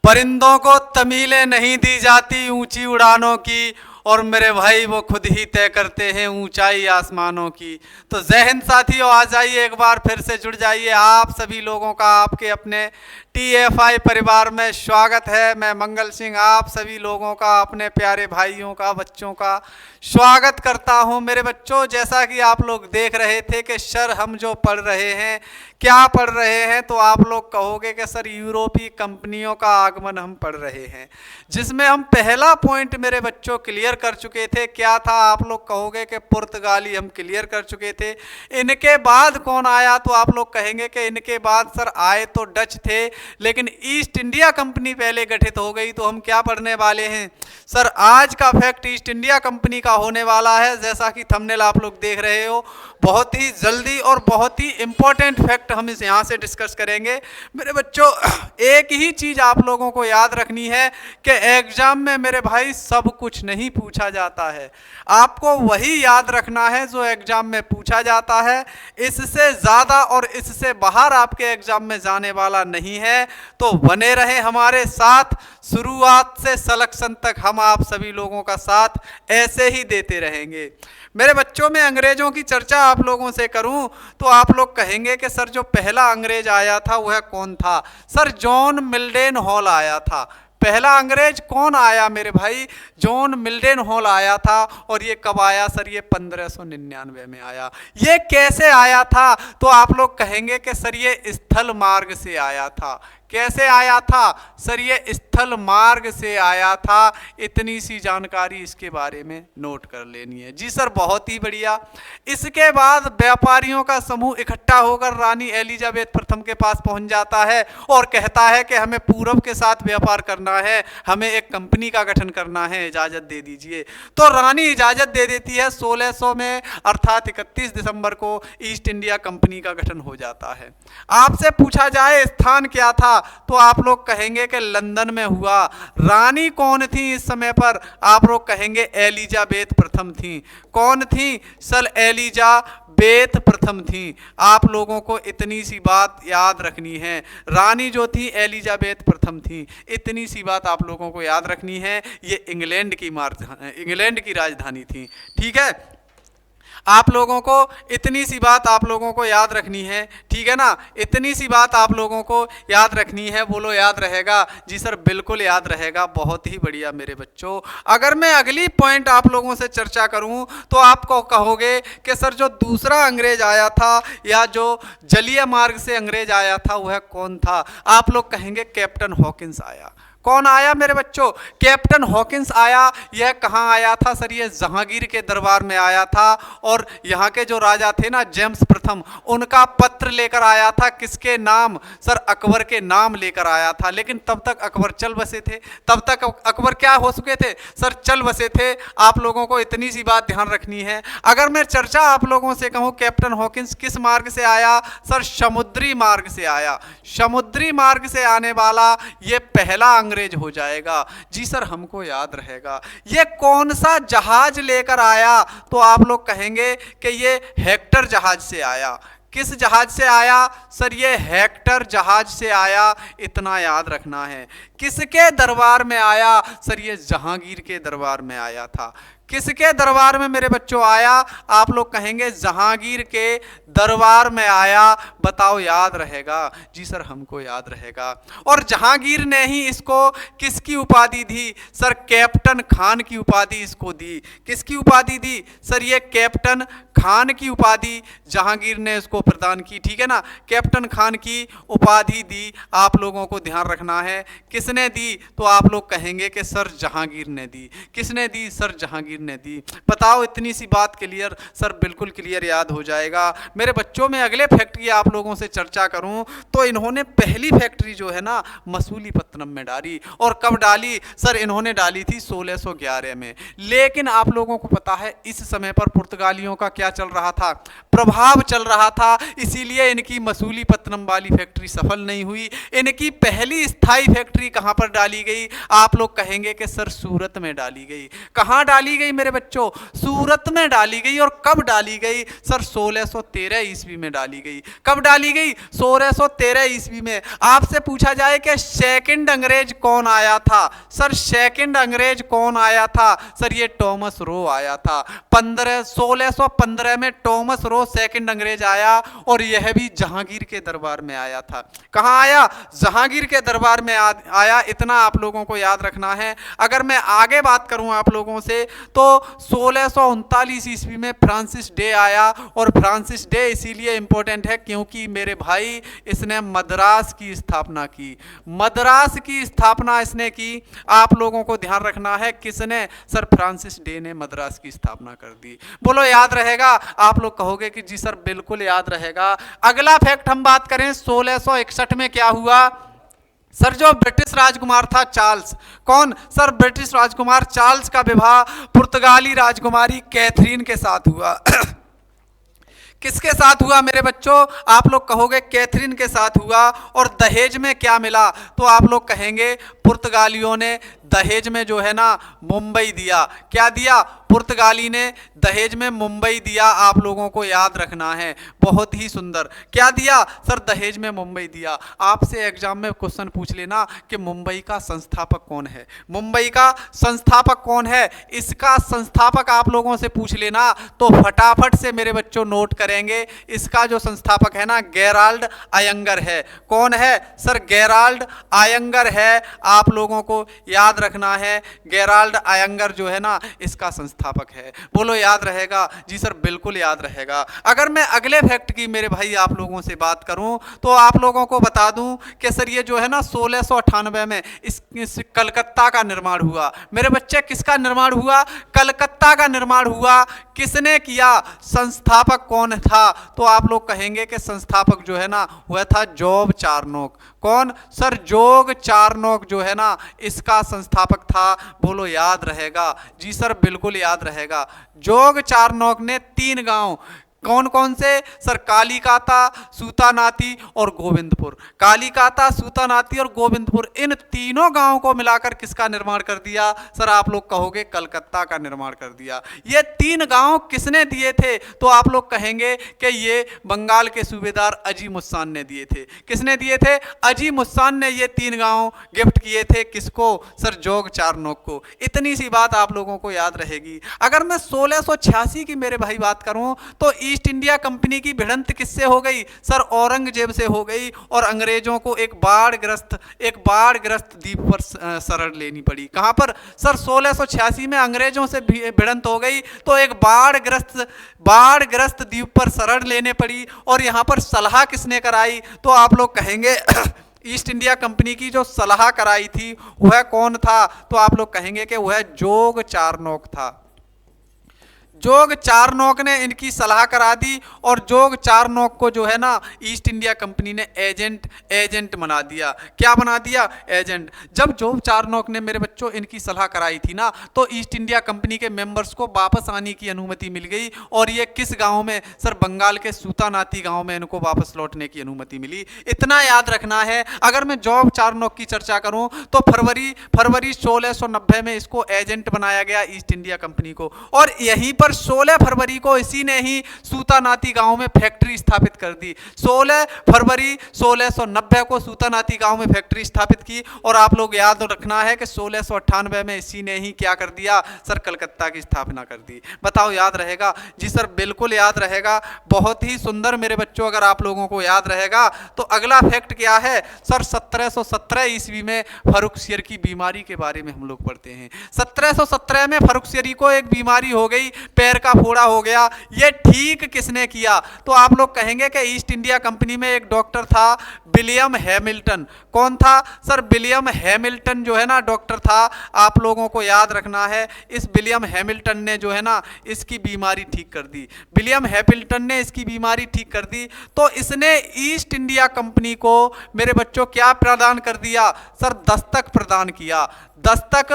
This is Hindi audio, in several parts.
परिंदों को तमीलें नहीं दी जाती ऊंची उड़ानों की, और मेरे भाई वो खुद ही तय करते हैं ऊंचाई आसमानों की। तो जय हिंद साथियों, आ जाइए एक बार फिर से जुड़ जाइए। आप सभी लोगों का आपके अपने TFI परिवार में स्वागत है। मैं मंगल सिंह आप सभी लोगों का, अपने प्यारे भाइयों का, बच्चों का स्वागत करता हूं। मेरे बच्चों, जैसा कि आप लोग देख रहे थे कि सर हम जो पढ़ रहे हैं, क्या पढ़ रहे हैं, तो आप लोग कहोगे कि सर यूरोपीय कंपनियों का आगमन हम पढ़ रहे हैं, जिसमें हम पहला पॉइंट मेरे बच्चों क्लियर कर चुके थे। क्या था? आप लोग कहोगे कि पुर्तगाली हम क्लियर कर चुके थे। इनके बाद कौन आया? तो आप लोग कहेंगे कि इनके बाद सर आए तो डच थे, लेकिन ईस्ट इंडिया कंपनी पहले गठित हो गई। तो हम क्या पढ़ने वाले हैं सर? आज का फैक्ट ईस्ट इंडिया कंपनी का होने वाला है। जैसा कि थंबनेल आप लोग देख रहे हो, बहुत ही जल्दी और बहुत ही इंपॉर्टेंट फैक्ट हम इस यहाँ से डिस्कस करेंगे। मेरे बच्चों, एक ही चीज आप लोगों को याद रखनी है कि एग्जाम में मेरे भाई सब कुछ नहीं पूछा जाता है। आपको वही याद रखना है जो एग्जाम में पूछा जाता है। इससे ज्यादा और इससे बाहर आपके एग्जाम में जाने वाला नहीं है। तो बने रहे हमारे साथ, शुरुआत से सिलेक्शन तक हम आप सभी लोगों का साथ ऐसे ही देते रहेंगे। मेरे बच्चों, में अंग्रेजों की चर्चा आप लोगों से करूं तो आप लोग कहेंगे कि सर जो पहला अंग्रेज आया था वह कौन था? सर जॉन मिल्डेन हॉल आया था। पहला अंग्रेज कौन आया मेरे भाई? जॉन मिल्डेन हॉल आया था। और ये कब आया सर? ये 1599 में आया। ये कैसे आया था? तो आप लोग कहेंगे कि सर ये स्थल मार्ग से आया था। कैसे आया था सर? ये स्थल मार्ग से आया था। इतनी सी जानकारी इसके बारे में नोट कर लेनी है। जी सर, बहुत ही बढ़िया। इसके बाद व्यापारियों का समूह इकट्ठा होकर रानी एलिजाबेथ प्रथम के पास पहुंच जाता है और कहता है कि हमें पूरब के साथ व्यापार करना है, हमें एक कंपनी का गठन करना है, इजाजत दे दीजिए। तो रानी इजाजत दे देती है। 1600 में अर्थात 31 दिसंबर को ईस्ट इंडिया कंपनी का गठन हो जाता है। आपसे पूछा जाए स्थान क्या था, तो आप लोग कहेंगे कि लंदन में हुआ। रानी कौन थी इस समय पर? आप लोग कहेंगे एलिजाबेथ प्रथम थी। कौन थी सर? एलिजाबेथ प्रथम थी। आप लोगों को इतनी सी बात याद रखनी है। रानी जो थी एलिजाबेथ प्रथम थी। इतनी सी बात आप लोगों को याद रखनी है। ये इंग्लैंड की राजधानी थी। ठीक है, आप लोगों को इतनी सी बात आप लोगों को याद रखनी है। ठीक है ना? इतनी सी बात आप लोगों को याद रखनी है। बोलो याद रहेगा? जी सर, बिल्कुल याद रहेगा। बहुत ही बढ़िया मेरे बच्चों। अगर मैं अगली पॉइंट आप लोगों से चर्चा करूं तो आपको कहोगे कि सर जो दूसरा अंग्रेज आया था या जो जलीय मार्ग से अंग्रेज आया था वह कौन था? आप लोग कहेंगे कैप्टन हॉकिंस आया। कौन आया मेरे बच्चों? कैप्टन हॉकिंस आया। यह कहाँ आया था सर? ये जहांगीर के दरबार में आया था। और यहाँ के जो राजा थे ना, जेम्स प्रथम, उनका पत्र लेकर आया था। किसके नाम? सर अकबर के नाम लेकर आया था। लेकिन तब तक अकबर चल बसे थे। तब तक अकबर क्या हो चुके थे सर? चल बसे थे। आप लोगों को इतनी सी बात ध्यान रखनी है। अगर मैं चर्चा आप लोगों से कहूँ कैप्टन हॉकिंस किस मार्ग से आया? सर समुद्री मार्ग से आया। समुद्री मार्ग से आने वाला ये पहला अंग्रेज हो जाएगा। जी सर, हमको याद रहेगा। ये कौन सा जहाज लेकर आया? तो आप लोग कहेंगे कि ये हेक्टर जहाज से आया। किस जहाज से आया सर? ये हेक्टर जहाज से आया। इतना याद रखना है। किसके दरबार में आया सर? ये जहांगीर के दरबार में आया था। किसके दरबार में मेरे बच्चों आया? आप लोग कहेंगे जहांगीर के दरबार में आया। बताओ याद रहेगा? जी सर, हमको याद रहेगा। और जहांगीर ने ही इसको किसकी उपाधि दी सर? कैप्टन खान की उपाधि इसको दी। किसकी उपाधि दी सर? ये कैप्टन खान की उपाधि जहांगीर ने इसको प्रदान की। ठीक है ना? कैप्टन खान की उपाधि दी। आप लोगों को ध्यान रखना है। किसने दी? तो आप लोग कहेंगे कि सर जहांगीर ने दी। किसने दी सर? जहांगीर ने दी। बताओ इतनी सी बात क्लियर? सर बिल्कुल क्लियर, याद हो जाएगा। मेरे बच्चों, में अगले फैक्ट्री आप लोगों से चर्चा करूं तो इन्होंने पहली फैक्ट्री जो है ना मसूलीपट्टनम में डाली। और कब डाली सर? इन्होंने डाली थी 1611 में। लेकिन आप लोगों को पता है इस समय पर पुर्तगालियों का क्या चल रहा था? प्रभाव चल रहा था। इसीलिए इनकी मसूलीपट्टनम वाली फैक्ट्री सफल नहीं हुई। इनकी पहली स्थायी फैक्ट्री कहां पर डाली गई? आप लोग कहेंगे कि सर सूरत में डाली गई। कहां डाली गई मेरे बच्चों? सूरत में डाली गई। और कब डाली गई? सर 1613 ईस्वी में डाली गई। कब डाली गई? 1613 ईस्वी में। आपसे पूछा जाए कि सेकंड अंग्रेज कौन आया था? सर सेकंड अंग्रेज कौन आया था? सर ये टॉमस रो आया था। 1615 में टॉमस रो सेकंड अंग्रेज आया, और यह भी जहांगीर के दरबार में आया था। कहां आया? जहांगीर के दरबार में आया। इतना आप लोगों को याद रखना है। अगर मैं आगे बात करूं आप लोगों से, तो 1639 ईस्वी में फ्रांसिस डे आया। और फ्रांसिस डे इसीलिए इंपॉर्टेंट है क्योंकि मेरे भाई इसने मद्रास की स्थापना की। मद्रास की स्थापना इसने की। आप लोगों को ध्यान रखना है, किसने? सर फ्रांसिस डे ने मद्रास की स्थापना कर दी। बोलो याद रहेगा? आप लोग कहोगे कि जी सर बिल्कुल याद रहेगा। अगला फैक्ट हम बात करें, 1661 में क्या हुआ? सर जो ब्रिटिश राजकुमार था चार्ल्स, कौन? सर ब्रिटिश राजकुमार चार्ल्स का विवाह पुर्तगाली राजकुमारी कैथरीन के साथ हुआ। किसके साथ हुआ मेरे बच्चों? आप लोग कहोगे कैथरीन के साथ हुआ। और दहेज में क्या मिला? तो आप लोग कहेंगे पुर्तगालियों ने दहेज में जो है ना मुंबई दिया। क्या दिया? पुर्तगाली ने दहेज में मुंबई दिया। आप लोगों को याद रखना है, बहुत ही सुंदर। क्या दिया? सर दहेज में मुंबई दिया। आपसे एग्जाम में क्वेश्चन पूछ लेना कि मुंबई का संस्थापक कौन है? मुंबई का संस्थापक कौन है? इसका संस्थापक आप लोगों से पूछ लेना तो फटाफट से मेरे बच्चों नोट करेंगे। इसका जो संस्थापक है ना, गेराल्ड आयंगर है। कौन है? सर गेराल्ड आयंगर है। आप लोगों को याद रखना है, गेराल्ड आयंगर जो है ना इसका संस्थापक है। बोलो याद रहेगा? जी सर बिल्कुल याद रहेगा। अगर मैं अगले फैक्ट की मेरे भाई आप लोगों से बात करूं तो आप लोगों को बता दूं कि सर ये जो है ना 1698 में इस कलकत्ता का निर्माण हुआ। मेरे बच्चे किसका निर्माण हुआ? कलकत्ता का निर्माण हुआ। किसने किया? संस्थापक कौन था? तो आप लोग कहेंगे कि संस्थापक जो है ना वह था जॉब चार्नोक। कौन? सर जॉब चार्नोक जो है ना इसका संस्थापक था। बोलो याद रहेगा? जी सर बिल्कुल याद रहेगा। जॉब चार्नोक ने 3 गांव, कौन कौन से? सर कालीकाता, सूतानाती और गोविंदपुर। कालीकाता, सूतानाती और गोविंदपुर, इन तीनों गांवों को मिलाकर किसका निर्माण कर दिया? सर आप लोग कहोगे कलकत्ता का निर्माण कर दिया। ये 3 गांव किसने दिए थे? तो आप लोग कहेंगे कि ये बंगाल के सूबेदार अजीम उस्सान ने दिए थे। किसने दिए थे? अजीम उस्सान ने ये 3 गांव गिफ्ट किए थे। किसको? सर जोग चार्नोक को। इतनी सी बात आप लोगों को याद रहेगी। अगर मैं 1686 की मेरे भाई बात करूं तो ईस्ट इंडिया कंपनी की भिड़ंत किससे हो गई? सर औरंगजेब से हो गई। और अंग्रेजों को एक बाढ़ग्रस्त द्वीप पर शरण लेनी पड़ी। कहां पर? सर 1686 में अंग्रेजों से भिड़ंत हो गई तो एक बाढ़ग्रस्त द्वीप पर शरण लेने पड़ी। और यहां पर सलाह किसने कराई? तो आप लोग कहेंगे ईस्ट इंडिया कंपनी की जो सलाह कराई थी वह कौन था? तो आप लोग कहेंगे कि वह जोग चार्नोक था। जोग चार्नोक ने इनकी सलाह करा दी। और जोग चार्नोक को जो है ना ईस्ट इंडिया कंपनी ने एजेंट बना दिया। क्या बना दिया? एजेंट। जब जोग चार्नोक ने मेरे बच्चों इनकी सलाह कराई थी ना तो ईस्ट इंडिया कंपनी के मेंबर्स को वापस आने की अनुमति मिल गई। और ये किस गांव में? सर बंगाल के सूतानाती गांव में इनको वापस लौटने की अनुमति मिली। इतना याद रखना है। अगर मैं जोग चार्नोक की चर्चा करूं तो फरवरी 1690 में इसको एजेंट बनाया गया ईस्ट इंडिया कंपनी को। और यहीं पर 16 फरवरी को इसी ने ही सूतानाती गांव में फैक्ट्री स्थापित कर दी। 16 फरवरी 1690 को सूतानाती गांव में फैक्ट्री स्थापित की। और आप लोग याद रखना है कि 1698 में इसी ने ही क्या कर दिया? सर कलकत्ता की स्थापना कर दी। बताओ याद रहेगा? जी सर बिल्कुल याद रहेगा। बहुत ही सुंदर मेरे बच्चों, अगर आप लोगों को याद रहेगा तो अगला फैक्ट क्या है? सर 1717 ईस्वी में फर्रुखसियर की बीमारी के बारे में हम लोग पढ़ते हैं। 1717 में फर्रुखसियर को एक बीमारी हो गई, पैर का फोड़ा हो गया। ये ठीक किसने किया? तो आप लोग कहेंगे कि ईस्ट इंडिया कंपनी में एक डॉक्टर था विलियम हैमिल्टन। कौन था? सर विलियम हैमिल्टन जो है ना डॉक्टर था। आप लोगों को याद रखना है, इस विलियम हैमिल्टन ने जो है ना इसकी बीमारी ठीक कर दी। विलियम हैमिल्टन ने इसकी बीमारी ठीक कर दी। तो इसने ईस्ट इंडिया कंपनी को मेरे बच्चों क्या प्रदान कर दिया? सर दस्तक प्रदान किया। दस्तक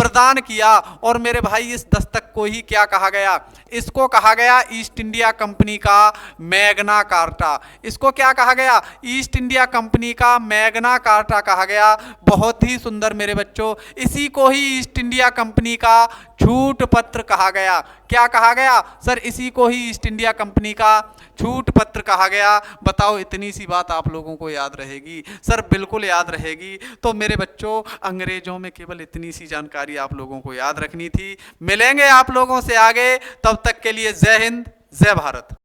प्रदान किया। और मेरे भाई इस दस्तक को ही क्या कहा गया? इसको कहा गया ईस्ट इंडिया कंपनी का मैग्ना कार्टा। इसको क्या कहा गया? ईस्ट इंडिया कंपनी का मैग्ना कार्टा कहा गया। बहुत ही सुंदर मेरे बच्चों, इसी को ही ईस्ट इंडिया कंपनी का छूट पत्र कहा गया। क्या कहा गया सर? इसी को ही ईस्ट इंडिया कंपनी का छूट पत्र कहा गया। बताओ, इतनी सी बात आप लोगों को याद रहेगी? सर बिल्कुल याद रहेगी। तो मेरे बच्चों, अंग्रेजों में केवल इतनी सी जानकारी आप लोगों को याद रखनी थी। मिलेंगे आप लोगों से आगे, तब तक के लिए जय हिंद, जय भारत।